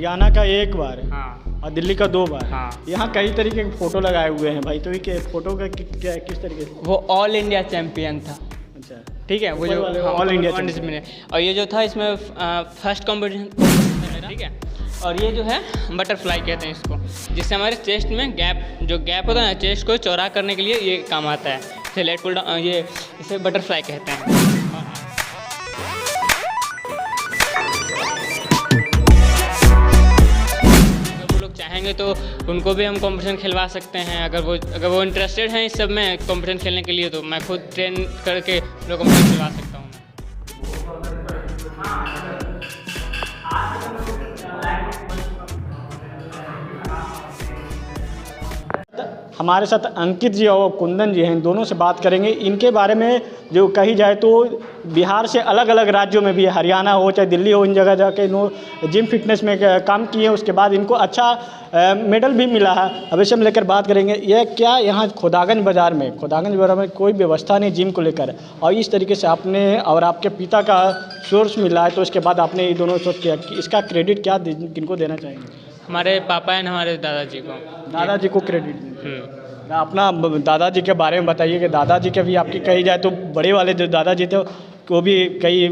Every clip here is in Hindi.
हरियाणा का एक बार है हाँ और दिल्ली का 2 बार। हाँ। यहाँ कई तरीके के फोटो लगाए हुए हैं भाई, तो ये फोटो का क्या किस तरीके से? वो ऑल इंडिया चैम्पियन था। अच्छा, ठीक है, वो जो ऑल इंडिया चैम्पियन। और ये जो था इसमें फर्स्ट कॉम्पिटिशन था मेरा, ठीक है। और ये जो है बटरफ्लाई कहते हैं इसको, जिससे हमारे चेस्ट में गैप होता है ना, चेस्ट को चौड़ा करने के लिए ये काम आता है। इसे लेट पुल डाउन, ये इसे बटरफ्लाई कहते हैं। अगर वो लोग चाहेंगे तो उनको भी हम कंपटीशन खिलवा सकते हैं। अगर वो इंटरेस्टेड हैं इस सब में कंपटीशन खेलने के लिए, तो मैं खुद ट्रेन करके लोग कंपटीशन खिलवा सकता हूँ। हमारे साथ अंकित जी और कुंदन जी हैं, इन दोनों से बात करेंगे। इनके बारे में जो कही जाए तो बिहार से अलग अलग राज्यों में भी, हरियाणा हो चाहे दिल्ली हो, इन जगह जाके इन्होंने जिम फिटनेस में काम किए। उसके बाद इनको अच्छा मेडल भी मिला है। अब इसे हम लेकर बात करेंगे। यह क्या यहाँ खुदागंज बाज़ार में कोई व्यवस्था नहीं जिम को लेकर, और इस तरीके से आपने और आपके पिता का सोर्स मिला है, तो इसके बाद आपने ये दोनों सोच किया कि इसका क्रेडिट क्या किनको देना चाहेंगे? हमारे पापा एंड हमारे दादाजी को। दादाजी को क्रेडिट दें। अपना दादाजी के बारे में बताइए कि दादाजी के भी आपकी कही जाए तो बड़े वाले जो दादाजी थे वो भी कई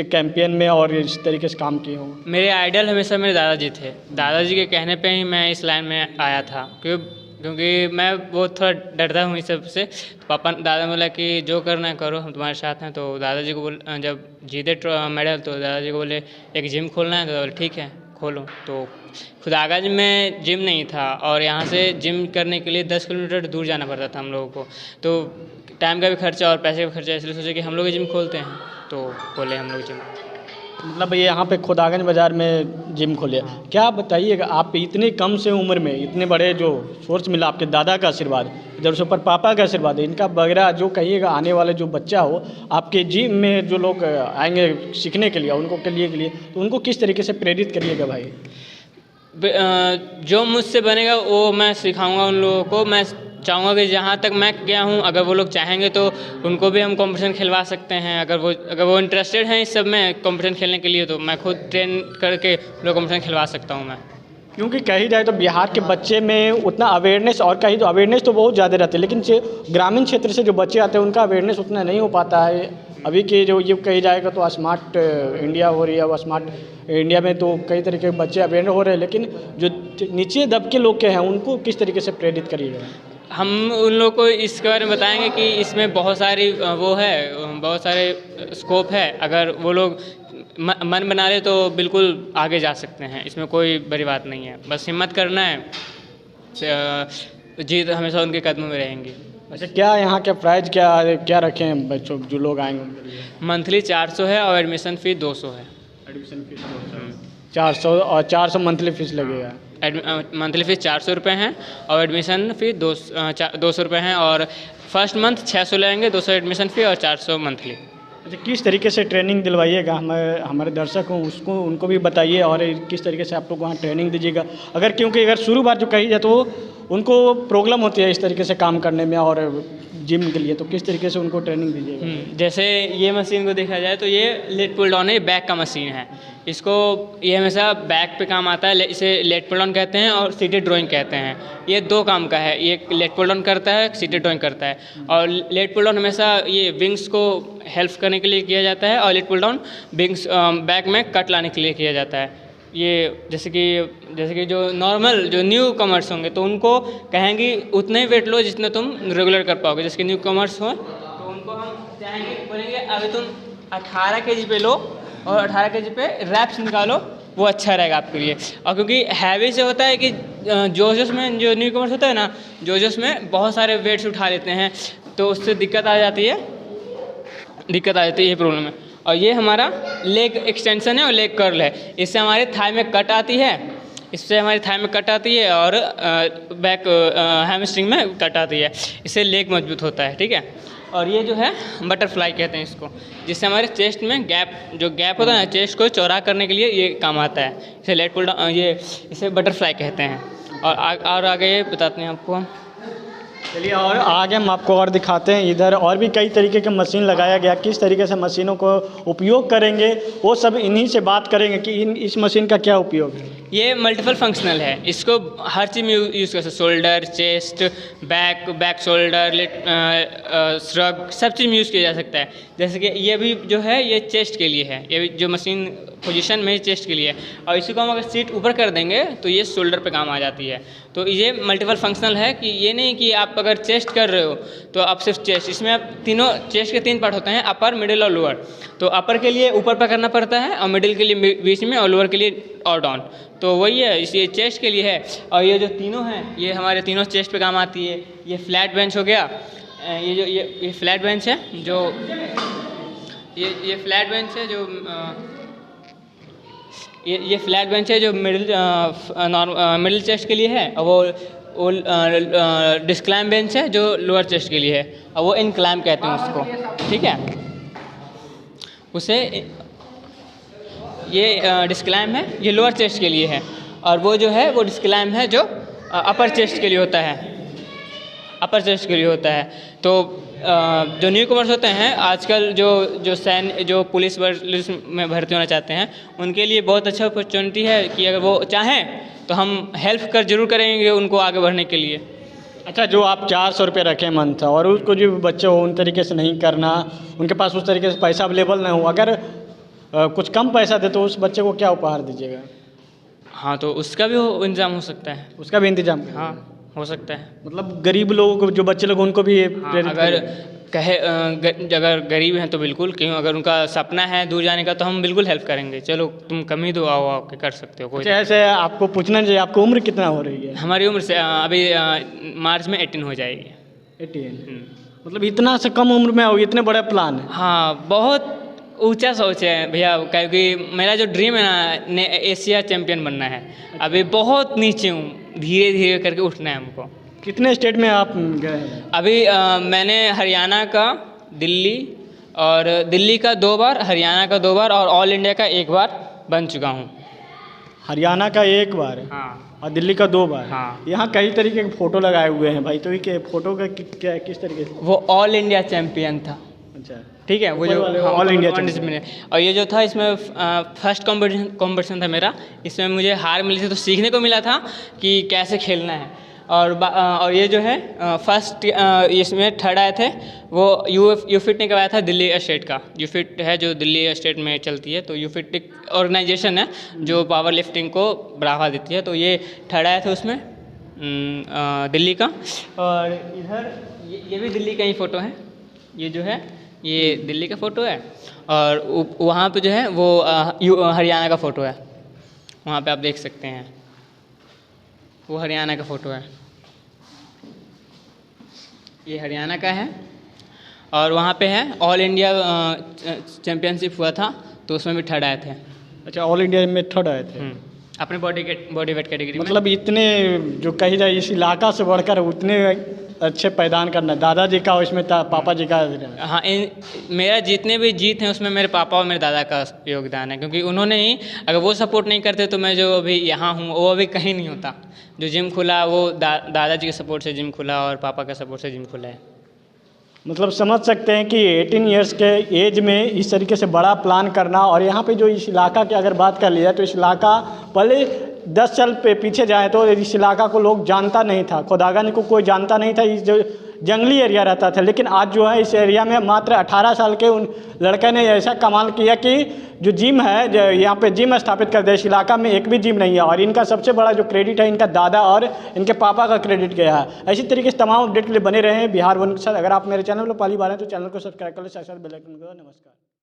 कैंपेन में और इस तरीके से काम किए हों। मेरे आइडल हमेशा मेरे दादाजी थे। दादाजी के कहने पे ही मैं इस लाइन में आया था, क्योंकि मैं बहुत थोड़ा डरता हूँ इस सब से। दादा बोला कि जो करना है करो, हम तुम्हारे साथ हैं। तो दादाजी को जब जीते मेडल, तो दादाजी को बोले एक जिम खोलना है, तो बोले ठीक है खोलो। तो खुदागंज में जिम नहीं था, और यहाँ से जिम करने के लिए 10 किलोमीटर दूर जाना पड़ता था हम लोगों को। तो टाइम का भी खर्चा और पैसे का खर्चा, इसलिए सोचे कि हम लोग जिम खोलते हैं। तो खोले हम लोग जिम। मतलब ये यहाँ पे खुदागंज बाज़ार में जिम खोले। क्या बताइएगा, आप इतनी कम से उम्र में इतने बड़े जो सोर्स मिला, आपके दादा का आशीर्वाद, इधर से ऊपर पापा का आशीर्वाद है, इनका वगैरह जो कहिएगा आने वाले जो बच्चा हो आपके जिम में, जो लोग आएंगे सीखने के लिए, उनको के लिए तो उनको किस तरीके से प्रेरित करिएगा भाई? जो मुझसे बनेगा वो मैं सिखाऊंगा उन लोगों को। मैं चाहूँगा कि जहाँ तक मैं गया हूँ, अगर वो लोग चाहेंगे तो उनको भी हम कंपटीशन खिलवा सकते हैं। अगर वो इंटरेस्टेड हैं इस सब में कंपटीशन खेलने के लिए, तो मैं खुद ट्रेन करके लोग कंपटीशन खिलवा सकता हूँ मैं। क्योंकि कही जाए तो बिहार के बच्चे में उतना अवेयरनेस, और कहीं तो अवेयरनेस तो बहुत ज़्यादा रहती है, लेकिन ग्रामीण क्षेत्र से जो बच्चे आते हैं उनका अवेयरनेस उतना नहीं हो पाता है। अभी के जो ये कही जाएगा तो स्मार्ट इंडिया हो रही है, वो स्मार्ट इंडिया में तो कई तरीके के बच्चे अवेयर हो रहे हैं, लेकिन जो नीचे दबके लोग के हैं उनको किस तरीके से प्रेरित करिएगा? हम उन लोगों को इसके बारे में बताएंगे कि इसमें बहुत सारे स्कोप है। अगर वो लोग मन बना ले तो बिल्कुल आगे जा सकते हैं, इसमें कोई बड़ी बात नहीं है। बस हिम्मत करना है, जीत हमेशा उनके कदमों में रहेंगी। अच्छा, क्या यहाँ के प्राइस क्या रखे हैं बच्चों जो लोग आएंगे उनके लिए? मंथली 400 है और एडमिशन फ़ी 200 है। एडमिशन फीस 400 और 400 मंथली फीस लगेगा। मंथली फ़ीस 400 रुपये हैं और एडमिशन फ़ी 200 रुपये हैं। और फर्स्ट मंथ 600 लेंगे, 200 एडमिशन फ़ी और 400 मंथली। अच्छा, किस तरीके से ट्रेनिंग दिलवाइएगा हमारे दर्शक हों उनको भी बताइए, और किस तरीके से आप लोग वहाँ ट्रेनिंग दीजिएगा? क्योंकि अगर शुरू बार जो कही जाए तो उनको प्रॉब्लम होती है इस तरीके से काम करने में और जिम के लिए, तो किस तरीके से उनको ट्रेनिंग दीजिएगा? जैसे ये मशीन को देखा जाए तो ये लेट पुल डाउन है, बैक का मशीन है। ये हमेशा बैक पे काम आता है, इसे लेट पुल डाउन कहते हैं और सीटेड ड्राइंग कहते हैं। ये 2 काम का है, ये लेट पुल डाउन करता है, सीटेड ड्राइंग करता है। और लेट पुल डाउन हमेशा ये विंग्स को हेल्प करने के लिए किया जाता है, और let pull down wings back में कट लाने के लिए किया जाता है। ये जैसे कि जो नॉर्मल जो न्यू कमर्स होंगे तो उनको कहेंगे उतने ही वेट लो जितने तुम रेगुलर कर पाओगे। जैसे कि न्यू कमर्स हो तो उनको हम चाहेंगे, बोलेंगे अभी तुम 18 kg पे लो और 18 kg पे रैप्स निकालो, वो अच्छा रहेगा आपके लिए। और क्योंकि हैवी से होता है कि जोश में जो न्यू कमर्स होता है ना, जोश में बहुत सारे वेट्स उठा लेते हैं, तो उससे दिक्कत आ जाती है, ये प्रॉब्लम है। और ये हमारा लेग एक्सटेंशन है और लेग कर्ल है। इससे हमारे थाई में कट आती है, और बैक हैमस्ट्रिंग में कट आती है। इससे लेग मजबूत होता है, ठीक है। और ये जो है बटरफ्लाई कहते हैं इसको, जिससे हमारे चेस्ट में गैप होता है ना, चेस्ट को चौड़ा करने के लिए ये काम आता है। इसे लेट पुल डाउन, इसे बटरफ्लाई कहते हैं। और आगे बताते हैं आपको। चलिए और आगे हम आपको और दिखाते हैं, इधर और भी कई तरीके के मशीन लगाया गया, किस तरीके से मशीनों को उपयोग करेंगे वो सब इन्हीं से बात करेंगे कि इस मशीन का क्या उपयोग है। ये मल्टीपल फंक्शनल है, इसको हर चीज़ में यूज़ कर सकते, shoulder, chest, back shoulder, shrug, सब चीज़ में यूज़ किया जा सकता है। जैसे कि ये भी जो है ये चेस्ट के लिए है, ये भी जो मशीन पोजीशन में चेस्ट के लिए है, और इसी को हम अगर सीट ऊपर कर देंगे तो ये शोल्डर पे काम आ जाती है। तो ये मल्टीपल फंक्शनल है कि ये नहीं कि आप अगर चेस्ट कर रहे हो तो आप सिर्फ चेस्ट, इसमें आप तीनों चेस्ट के 3 पार्ट होते हैं, अपर, मिडिल और लोअर। तो अपर के लिए ऊपर पकड़ना पड़ता है और मिडिल के लिए बीच में और लोअर के लिए और डाउन। तो वही है, इस ये चेस्ट के लिए है। और ये जो तीनों हैं ये हमारे तीनों चेस्ट पे काम आती है। ये फ्लैट बेंच हो गया, ये जो ये फ्लैट बेंच है, जो ये फ्लैट बेंच है, जो ये फ्लैट बेंच है जो मिडिल चेस्ट के लिए है, और वो डिस्क्लाइम बेंच है जो लोअर चेस्ट के लिए है, और वो इनक्लाइम कहते हैं उसको, ठीक है। उसे ये डिस्क्लाइम है, ये लोअर चेस्ट के लिए है, और वो जो है वो डिस्क्लाइम है जो अपर चेस्ट के लिए होता है, अपर चेस्ट के लिए होता है। तो जो न्यू कमर्स होते हैं आजकल, जो पुलिस में भर्ती होना चाहते हैं, उनके लिए बहुत अच्छा अपॉर्चुनिटी है कि अगर वो चाहें तो हम हेल्प जरूर करेंगे उनको आगे बढ़ने के लिए। अच्छा, जो आप 400 रुपये रखें मंथ, और उसको जो बच्चे हो उन तरीके से नहीं करना, उनके पास उस तरीके से पैसा अवेलेबल ना हो, अगर कुछ कम पैसा दे तो उस बच्चे को क्या उपहार दीजिएगा? हाँ, तो उसका भी इंतजाम हो सकता है। उसका भी इंतजाम? हाँ, हो सकता है। मतलब गरीब लोगों को, जो बच्चे लोग, उनको भी अगर अगर गरीब हैं तो बिल्कुल, क्यों, अगर उनका सपना है दूर जाने का तो हम बिल्कुल हेल्प करेंगे। चलो तुम कम ही दो, आओ के कर सकते हो। कोई ऐसे आपको पूछना चाहिए, आपको उम्र कितना हो रही है? हमारी उम्र से अभी मार्च में 18 हो जाएगी। 18? मतलब इतना से कम उम्र में हो, इतने बड़े प्लान है? हाँ, बहुत ऊंचा सोच है भैया, क्योंकि मेरा जो ड्रीम है ना, एशिया चैम्पियन बनना है। अभी बहुत नीचे हूँ, धीरे धीरे करके उठना है हमको। कितने स्टेट में आप गए हैं? अभी मैंने हरियाणा का, दिल्ली का 2 बार, हरियाणा का 2 बार और ऑल इंडिया का 1 बार बन चुका हूँ। हरियाणा का 1 बार? हाँ। और दिल्ली का 2 बार? हाँ। यहाँ कई तरीके के फ़ोटो लगाए हुए हैं भाई, तो ये फ़ोटो का क्या, किस तरीके से? वो ऑल इंडिया चैम्पियन था। अच्छा, ठीक है, वो जो ऑल इंडिया चैम्पियन। और ये जो था, इसमें फर्स्ट कॉम्पिटिशन था मेरा, इसमें मुझे हार मिली थी, तो सीखने को मिला था कि कैसे खेलना है। और ये जो है फर्स्ट, इसमें 3rd आए थे, वो यूफिट ने करवाया था, दिल्ली स्टेट का। यूफिट है जो दिल्ली स्टेट में चलती है, तो यूफिट एक ऑर्गेनाइजेशन है जो पावर लिफ्टिंग को बढ़ावा देती है। तो ये 3rd आए थे उसमें, दिल्ली का। और इधर ये भी दिल्ली का ही फ़ोटो है, ये जो है ये दिल्ली का फ़ोटो है, और वहाँ पे जो है वो हरियाणा का फ़ोटो है, वहाँ पे आप देख सकते हैं, वो हरियाणा का फ़ोटो है, ये हरियाणा का है। और वहाँ पे है ऑल इंडिया चैम्पियनशिप हुआ था, तो उसमें भी 3rd आए थे। अच्छा, ऑल इंडिया में 3rd आए थे? अपने बॉडी वेट कैटेगरी। मतलब इतने, जो कही जाए इस इलाका से बढ़कर उतने अच्छे पैदान करना, दादाजी का इसमें था, पापा जी का? हाँ, मेरा जितने भी जीत हैं उसमें मेरे पापा और मेरे दादा का योगदान है, क्योंकि उन्होंने ही, अगर वो सपोर्ट नहीं करते तो मैं जो अभी यहाँ हूँ वो अभी कहीं नहीं होता। जो जिम खुला वो दादाजी के सपोर्ट से जिम खुला, और पापा के सपोर्ट से जिम खुला है। मतलब समझ सकते हैं कि 18 ईयर्स के एज में इस तरीके से बड़ा प्लान करना। और यहाँ पे जो इस इलाका की अगर बात कर लिया तो इस इलाका पहले 10 साल पे पीछे जाए तो इस इलाका को लोग जानता नहीं था, खुदागंज को कोई जानता नहीं था, इस जो जंगली एरिया रहता था। लेकिन आज जो है इस एरिया में मात्र 18 साल के उन लड़के ने ऐसा कमाल किया कि जो जिम है, जो यहाँ पे जिम स्थापित कर दिया। इस इलाका में एक भी जिम नहीं है, और इनका सबसे बड़ा जो क्रेडिट है इनका दादा और इनके पापा का क्रेडिट गया है। इसी तरीके से तमाम अपडेट के लिए बने रहे हैं बिहार वन के साथ। अगर आप मेरे चैनल पर पहली बार हैं तो चैनल को सब्सक्राइब कर लें, साथ साथ बेल आइकन को। नमस्कार।